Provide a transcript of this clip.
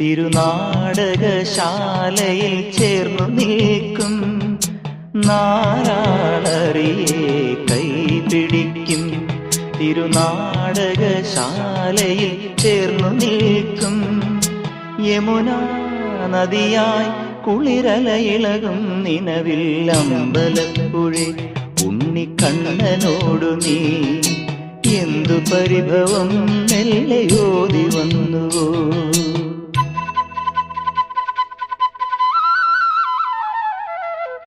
തിരുനാടകശാലയിൽ ചേർന്നു നിൽക്കും നാരാളറിയെ കൈപിടിക്കും. തിരുനാടകശാലയിൽ ചേർന്നു നിൽക്കും യമുനാ നദിയായി കുളിരലയിളകും നിലവിൽ അമ്പലപ്പുഴേ ഉണ്ണിക്കണ്ണനോടു നീ എന്തു പരിഭവം മെല്ലയോതി വന്നുവോ.